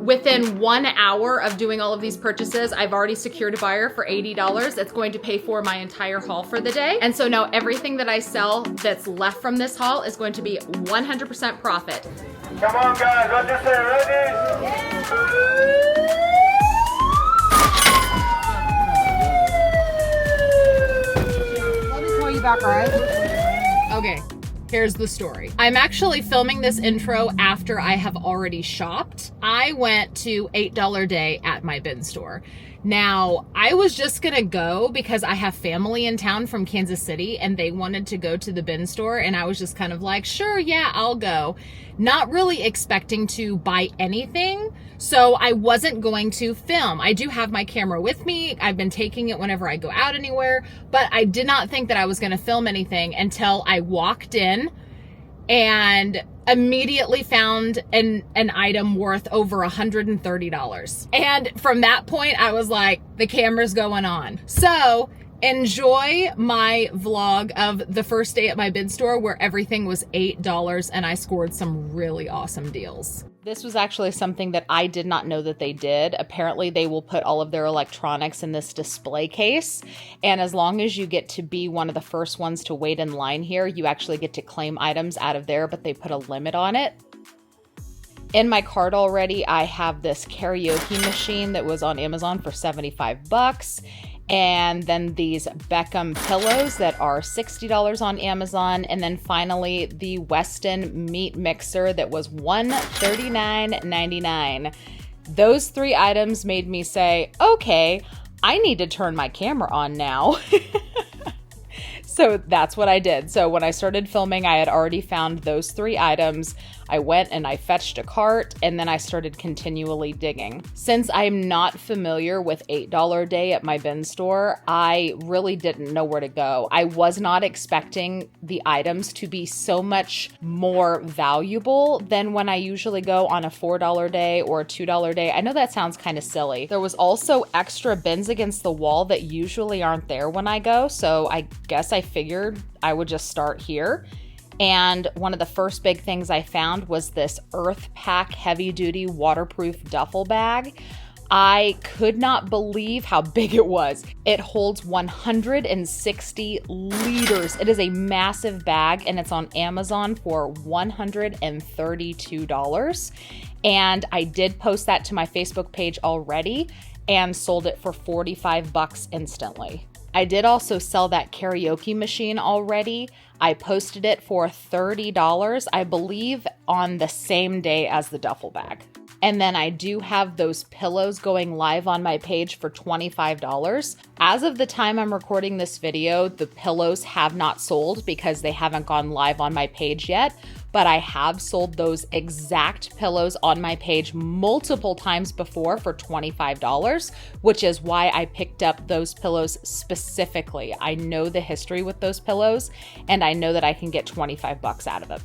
Within 1 hour of doing all of these purchases, I've already secured a buyer for $80 that's going to pay for my entire haul for the day. And so now everything that I sell that's left from this haul is going to be 100% profit. Come on guys, what you say, ready? Let me call you back, all right? Okay. Here's the story. I'm actually filming this intro after I have already shopped. I went to $8 Day at my bin store. Now, I was just gonna go because I have family in town from Kansas City and they wanted to go to the bin store, and I was just kind of like, sure, yeah, I'll go. Not really expecting to buy anything, so I wasn't going to film. I do have my camera with me. I've been taking it whenever I go out anywhere, but I did not think that I was gonna film anything until I walked in and immediately found an item worth over $130. And from that point, I was like, the camera's going on. So enjoy my vlog of the first day at my bin store where everything was $8 and I scored some really awesome deals. This was actually something that I did not know that they did. Apparently they will put all of their electronics in this display case. And as long as you get to be one of the first ones to wait in line here, you actually get to claim items out of there, but they put a limit on it. In my cart already, I have this karaoke machine that was on Amazon for 75 bucks. And then these Beckham pillows that are $60 on Amazon. And then finally the Weston meat mixer that was $139.99. Those 3 items made me say, okay, I need to turn my camera on now. So that's what I did. So when I started filming, I had already found those 3 items. I went and I fetched a cart, and then I started continually digging. Since I'm not familiar with $8 Day at my bin store, I really didn't know where to go. I was not expecting the items to be so much more valuable than when I usually go on a $4 day or a $2 day. I know that sounds kind of silly. There was also extra bins against the wall that usually aren't there when I go, so I guess I figured I would just start here. And one of the first big things I found was this Earth Pack heavy duty waterproof duffel bag. I could not believe how big it was. It holds 160 liters. It is a massive bag, and it's on Amazon for $132. And I did post that to my Facebook page already and sold it for 45 bucks instantly. I did also sell that karaoke machine already. I posted it for $30, I believe, on the same day as the duffel bag. And then I do have those pillows going live on my page for $25. As of the time I'm recording this video, the pillows have not sold because they haven't gone live on my page yet. But I have sold those exact pillows on my page multiple times before for $25, which is why I picked up those pillows specifically. I know the history with those pillows, and I know that I can get 25 bucks out of them.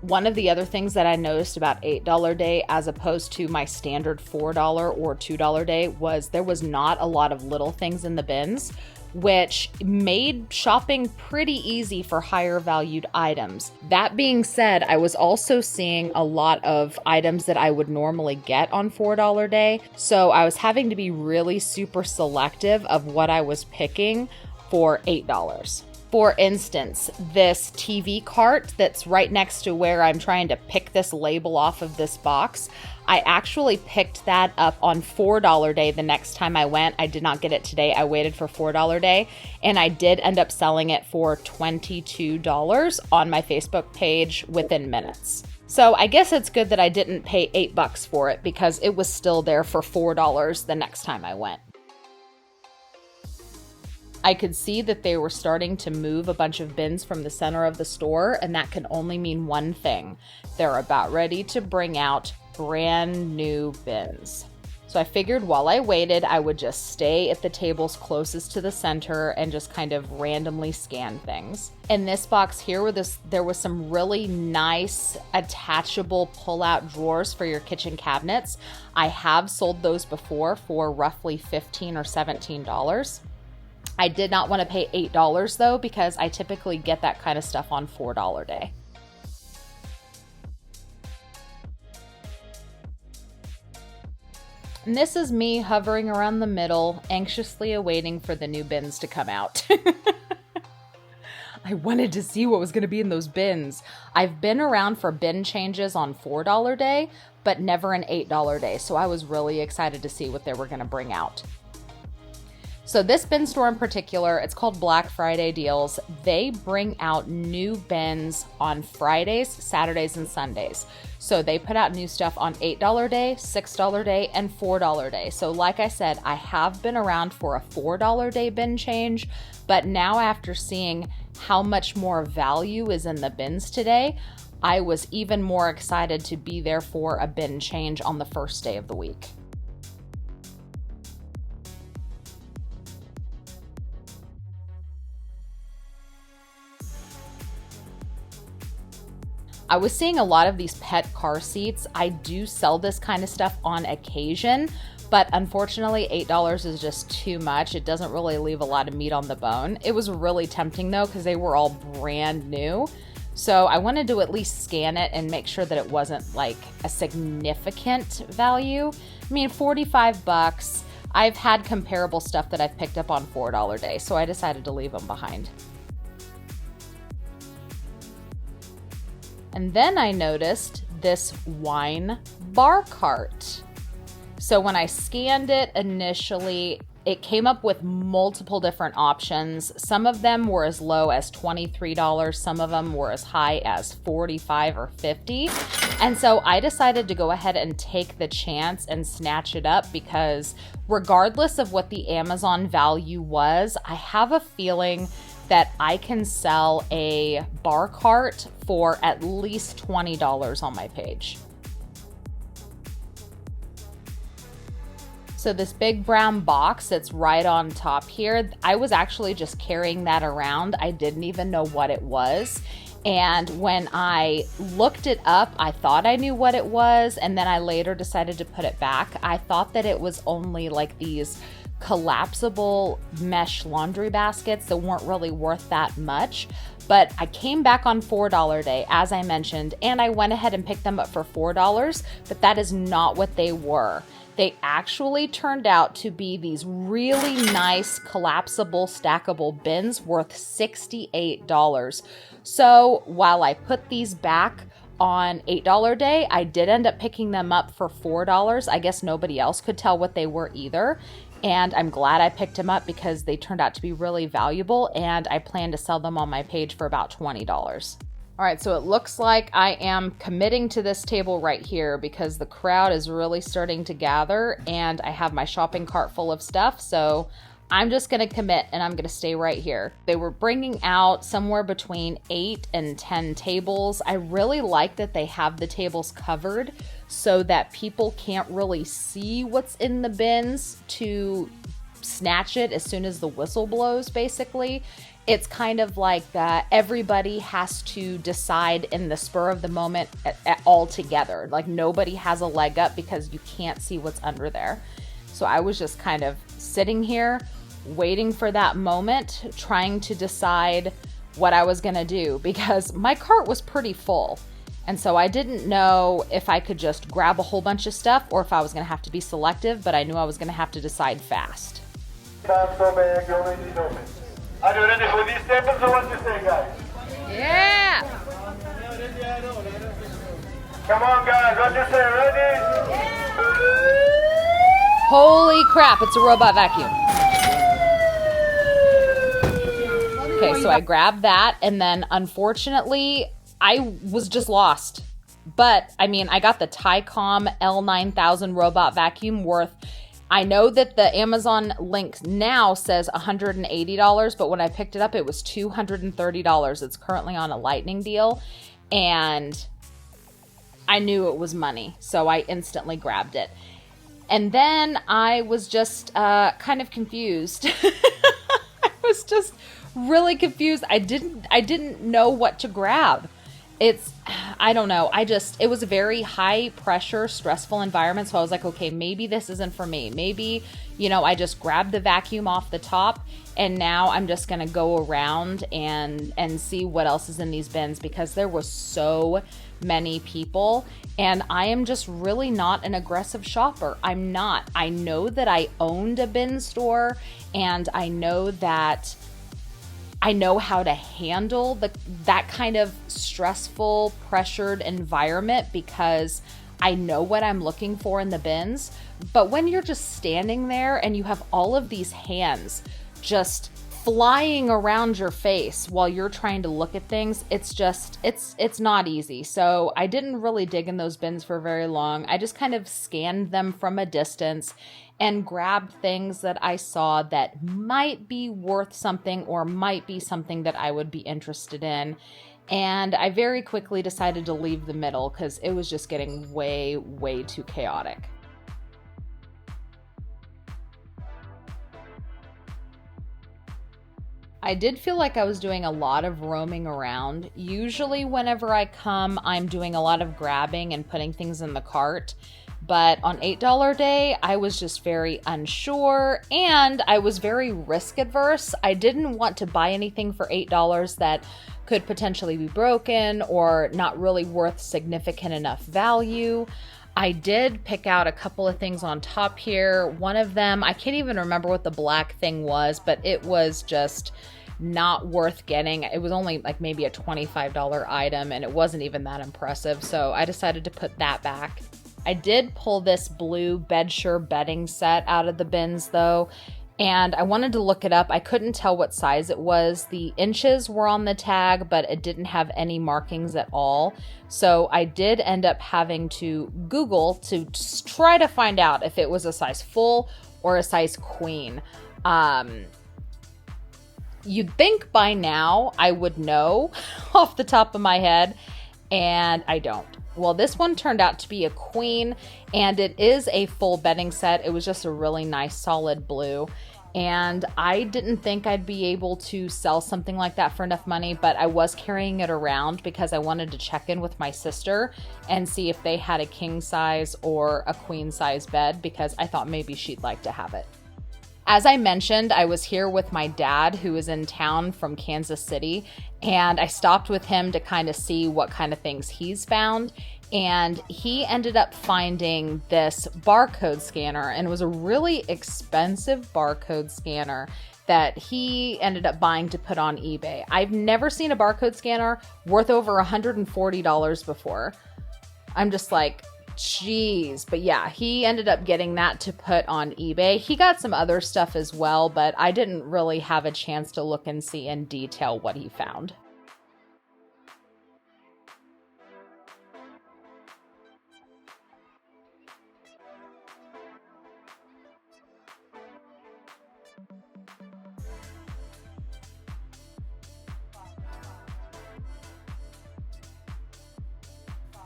One of the other things that I noticed about $8 Day as opposed to my standard $4 or $2 day was there was not a lot of little things in the bins, which made shopping pretty easy for higher valued items. That being said, I was also seeing a lot of items that I would normally get on $4 Day, so I was having to be really super selective of what I was picking for $8. For instance, this TV cart that's right next to where I'm trying to pick this label off of this box, I actually picked that up on $4 Day the next time I went. I did not get it today. I waited for $4 Day, and I did end up selling it for $22 on my Facebook page within minutes. So I guess it's good that I didn't pay $8 for it because it was still there for $4 the next time I went. I could see that they were starting to move a bunch of bins from the center of the store, and that can only mean one thing. They're about ready to bring out brand new bins. So I figured while I waited, I would just stay at the tables closest to the center and just kind of randomly scan things. In this box here, there was some really nice attachable pull-out drawers for your kitchen cabinets. I have sold those before for roughly $15 or $17. I did not want to pay $8 though, because I typically get that kind of stuff on $4 Day. And this is me hovering around the middle, anxiously awaiting for the new bins to come out. I wanted to see what was going to be in those bins. I've been around for bin changes on $4 day, but never an $8 day. So I was really excited to see what they were going to bring out. So this bin store in particular, it's called Black Friday Deals. They bring out new bins on Fridays, Saturdays, and Sundays. So they put out new stuff on $8 day, $6 day, and $4 day. So like I said, I have been around for a $4 day bin change, but now after seeing how much more value is in the bins today, I was even more excited to be there for a bin change on the first day of the week. I was seeing a lot of these pet car seats. I do sell this kind of stuff on occasion, but unfortunately $8 is just too much. It doesn't really leave a lot of meat on the bone. It was really tempting though, because they were all brand new. So I wanted to at least scan it and make sure that it wasn't like a significant value. I mean, 45 bucks. I've had comparable stuff that I've picked up on $4 day, so I decided to leave them behind. And then I noticed this wine bar cart. So when I scanned it initially, it came up with multiple different options. Some of them were as low as $23. Some of them were as high as $45 or $50. And so I decided to go ahead and take the chance and snatch it up, because regardless of what the Amazon value was, I have a feeling that I can sell a bar cart for at least $20 on my page. So this big brown box that's right on top here, I was actually just carrying that around. I didn't even know what it was. And when I looked it up, I thought I knew what it was, and then I later decided to put it back. I thought that it was only like these collapsible mesh laundry baskets that weren't really worth that much. But I came back on $4 day, as I mentioned, and I went ahead and picked them up for $4, but that is not what they were. They actually turned out to be these really nice collapsible stackable bins worth $68. So while I put these back on $8 day, I did end up picking them up for $4. I guess nobody else could tell what they were either. And I'm glad I picked them up because they turned out to be really valuable, and I plan to sell them on my page for about $20. All right, so it looks like I am committing to this table right here because the crowd is really starting to gather, and I have my shopping cart full of stuff. So I'm just gonna commit and I'm gonna stay right here. They were bringing out somewhere between 8 and 10 tables. I really like that they have the tables covered so that people can't really see what's in the bins to snatch it as soon as the whistle blows, basically. It's kind of like that everybody has to decide in the spur of the moment all together. Like nobody has a leg up because you can't see what's under there. So I was just kind of sitting here waiting for that moment, trying to decide what I was gonna do because my cart was pretty full. And so I didn't know if I could just grab a whole bunch of stuff or if I was gonna have to be selective, but I knew I was gonna have to decide fast. Are you ready for these tables or what you say, guys? Yeah! Come on, guys, what you say, ready? Holy crap, it's a robot vacuum. Okay, so I grabbed that, and then unfortunately, I was just lost. But, I mean, I got the Tycom L9000 robot vacuum worth, I know that the Amazon link now says $180, but when I picked it up, it was $230. It's currently on a lightning deal, and I knew it was money, so I instantly grabbed it. And then I was just kind of confused. I was just really confused. I didn't know what to grab. I don't know. It was a very high pressure, stressful environment. So I was like, okay, maybe this isn't for me. Maybe, I just grabbed the vacuum off the top and now I'm just going to go around and see what else is in these bins because there was so many people, and I am just really not an aggressive shopper. I'm not. I know that I owned a bin store, and I know that I know how to handle that kind of stressful, pressured environment because I know what I'm looking for in the bins. But when you're just standing there and you have all of these hands just flying around your face while you're trying to look at things, it's not easy. So I didn't really dig in those bins for very long. I just kind of scanned them from a distance and grabbed things that I saw that might be worth something or might be something that I would be interested in. And I very quickly decided to leave the middle because it was just getting way, way too chaotic. I did feel like I was doing a lot of roaming around. Usually whenever I come, I'm doing a lot of grabbing and putting things in the cart. But on $8 day, I was just very unsure and I was very risk adverse. I didn't want to buy anything for $8 that could potentially be broken or not really worth significant enough value. I did pick out a couple of things on top here. One of them, I can't even remember what the black thing was, but it was just not worth getting. It was only like maybe a $25 item and it wasn't even that impressive. So I decided to put that back. I did pull this blue Bedsure bedding set out of the bins though, and I wanted to look it up. I couldn't tell what size it was. The inches were on the tag, but it didn't have any markings at all. So I did end up having to Google to try to find out if it was a size full or a size queen. You'd think by now I would know off the top of my head, and I don't. Well, this one turned out to be a queen, and it is a full bedding set. It was just a really nice solid blue, and I didn't think I'd be able to sell something like that for enough money, but I was carrying it around because I wanted to check in with my sister and see if they had a king size or a queen size bed because I thought maybe she'd like to have it. As I mentioned, I was here with my dad who is in town from Kansas City, and I stopped with him to kind of see what kind of things he's found. And he ended up finding this barcode scanner, and it was a really expensive barcode scanner that he ended up buying to put on eBay. I've never seen a barcode scanner worth over $140 before. I'm just like, jeez. But yeah, he ended up getting that to put on eBay. He got some other stuff as well, but I didn't really have a chance to look and see in detail what he found.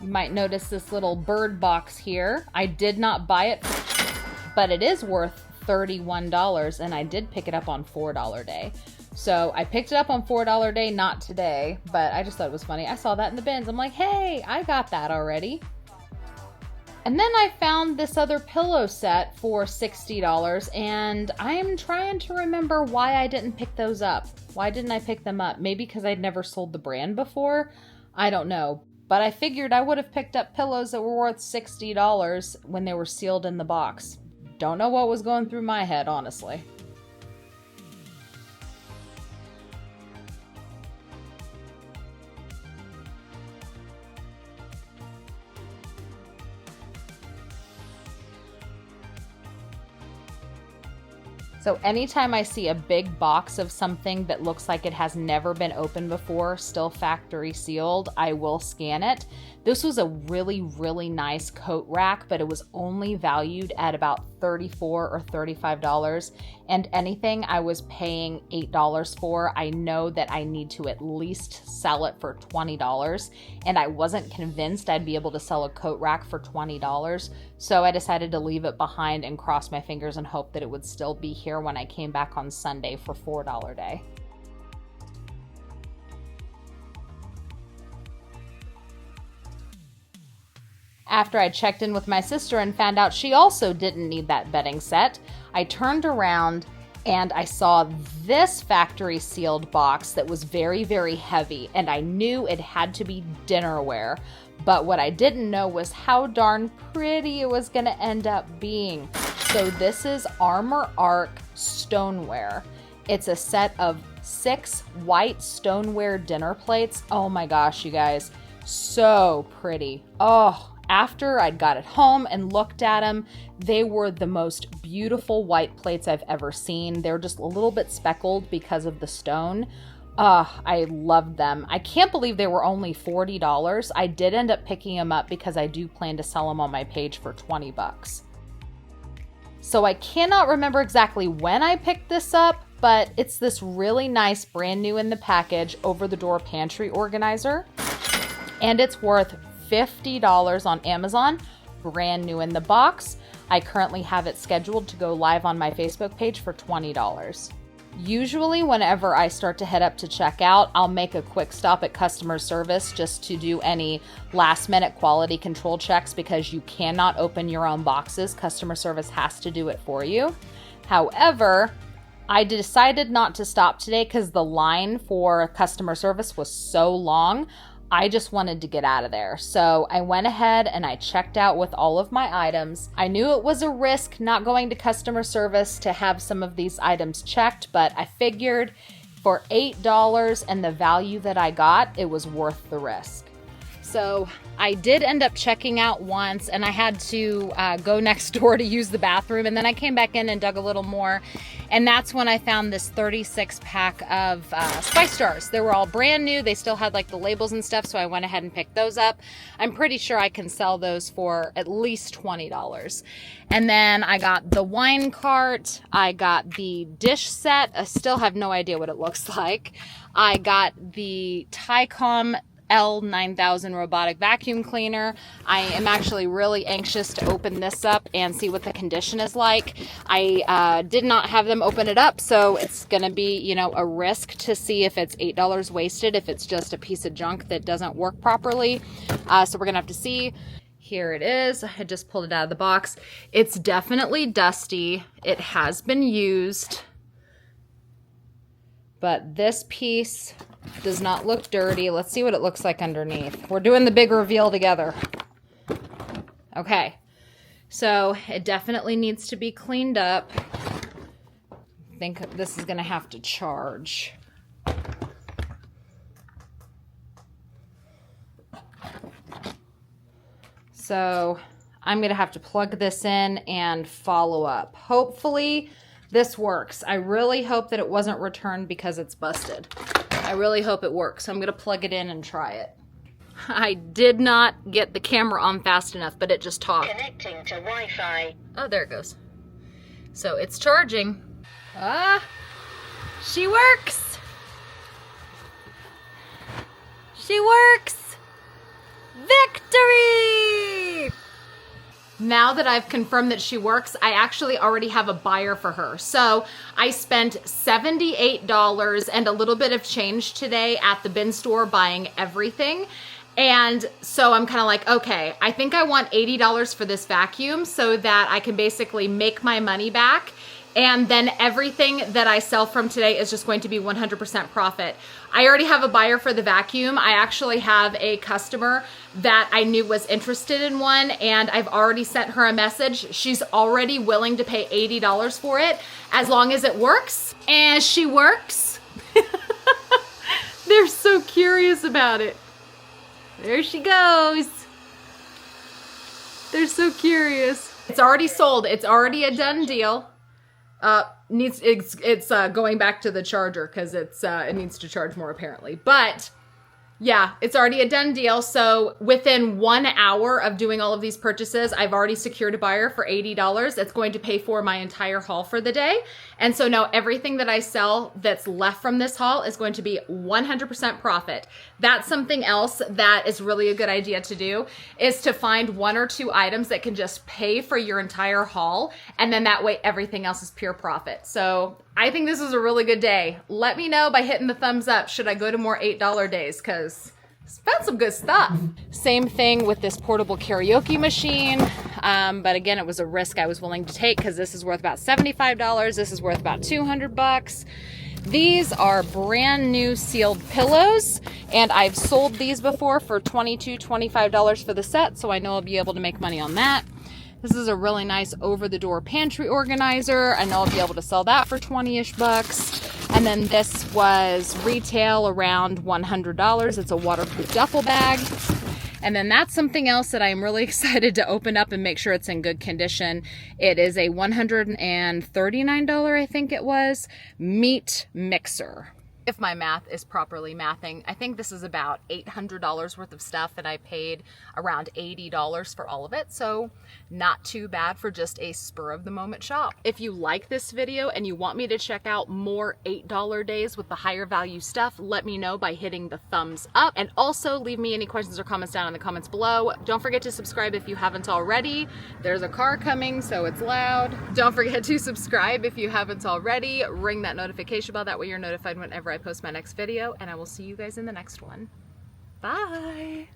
You might notice this little bird box here. I did not buy it, but it is worth $31, and I did pick it up on $4 day. So I picked it up on $4 day, not today, but I just thought it was funny. I saw that in the bins. I'm like, hey, I got that already. And then I found this other pillow set for $60, and I'm trying to remember why I didn't pick those up. Why didn't I pick them up? Maybe because I'd never sold the brand before? I don't know. But I figured I would have picked up pillows that were worth $60 when they were sealed in the box. Don't know what was going through my head, honestly. So anytime I see a big box of something that looks like it has never been opened before, still factory sealed, I will scan it. This was a really, really nice coat rack, but it was only valued at about $34 or $35. And anything I was paying $8 for, I know that I need to at least sell it for $20. And I wasn't convinced I'd be able to sell a coat rack for $20. So I decided to leave it behind and cross my fingers and hope that it would still be here when I came back on Sunday for $4 day. After I checked in with my sister and found out she also didn't need that bedding set, I turned around and I saw this factory sealed box that was very, very heavy, and I knew it had to be dinnerware. But what I didn't know was how darn pretty it was gonna end up being. So this is Armor Arc stoneware. It's a set of 6 white stoneware dinner plates. Oh my gosh, you guys, so pretty. Oh, after I'd got it home and looked at them, they were the most beautiful white plates I've ever seen. They're just a little bit speckled because of the stone. I loved them. I can't believe they were only $40. I did end up picking them up because I do plan to sell them on my page for 20 bucks. So I cannot remember exactly when I picked this up, but it's this really nice, brand new in the package, over-the-door pantry organizer. And it's worth $50 on Amazon, brand new in the box. I currently have it scheduled to go live on my Facebook page for $20. Usually whenever I start to head up to checkout, I'll make a quick stop at customer service just to do any last minute quality control checks because you cannot open your own boxes. Customer service has to do it for you. However, I decided not to stop today because the line for customer service was so long. I just wanted to get out of there. So I went ahead and I checked out with all of my items. I knew it was a risk not going to customer service to have some of these items checked, but I figured for $8 and the value that I got, it was worth the risk. So I did end up checking out once and I had to go next door to use the bathroom, and then I came back in and dug a little more, and that's when I found this 36 pack of spice jars. They were all brand new. They still had like the labels and stuff, so I went ahead and picked those up. I'm pretty sure I can sell those for at least $20. And then I got the wine cart. I got the dish set. I still have no idea what it looks like. I got the Tycom L9000 robotic vacuum cleaner. I am actually really anxious to open this up and see what the condition is like. I did not have them open it up, so it's gonna be, you know, a risk to see if it's $8 wasted, if it's just a piece of junk that doesn't work properly. So we're gonna have to see. Here it is. I just pulled it out of the box. It's definitely dusty. It has been used, but this piece does not look dirty. Let's see what it looks like underneath. We're doing the big reveal together. Okay, so it definitely needs to be cleaned up. I think this is gonna have to charge. So I'm gonna have to plug this in and follow up. Hopefully this works. I really hope that it wasn't returned because it's busted. I really hope it works. So I'm gonna plug it in and try it. I did not get the camera on fast enough, but it just talked. Connecting to Wi-Fi. Oh, there it goes. So it's charging. Ah, she works. She works. Victory! Now that I've confirmed that she works, I actually already have a buyer for her. So I spent $78 and a little bit of change today at the bin store buying everything. And so I'm kind of like, okay, I think I want $80 for this vacuum so that I can basically make my money back. And then everything that I sell from today is just going to be 100% profit. I already have a buyer for the vacuum. I actually have a customer that I knew was interested in one, and I've already sent her a message. She's already willing to pay $80 for it as long as it works. And she works. They're so curious about it. There she goes. They're so curious. It's already sold. It's already a done deal. It's going back to the charger because it needs to charge more apparently. But yeah, it's already a done deal. So within 1 hour of doing all of these purchases, I've already secured a buyer for $80. It's going to pay for my entire haul for the day. And so now everything that I sell that's left from this haul is going to be 100% profit. That's something else that is really a good idea to do, is to find 1 or 2 items that can just pay for your entire haul. And then that way everything else is pure profit. So I think this was a really good day. Let me know by hitting the thumbs up. Should I go to more $8 days? Because it's found some good stuff. Same thing with this portable karaoke machine. But again, it was a risk I was willing to take because this is worth about $75. This is worth about $200. These are brand new sealed pillows, and I've sold these before for $22, $25 for the set, so I know I'll be able to make money on that. This is a really nice over-the-door pantry organizer. I know I'll be able to sell that for 20-ish bucks. And then this was retail around $100. It's a waterproof duffel bag. And then that's something else that I'm really excited to open up and make sure it's in good condition. It is a $139, I think it was, meat mixer. If my math is properly mathing, I think this is about $800 worth of stuff, and I paid around $80 for all of it, so not too bad for just a spur of the moment shop. If you like this video and you want me to check out more $8 days with the higher value stuff, let me know by hitting the thumbs up, and also leave me any questions or comments down in the comments below. Don't forget to subscribe if you haven't already. There's a car coming, so it's loud. Don't forget to subscribe if you haven't already. Ring that notification bell, that way you're notified whenever I post my next video, and I will see you guys in the next one. Bye!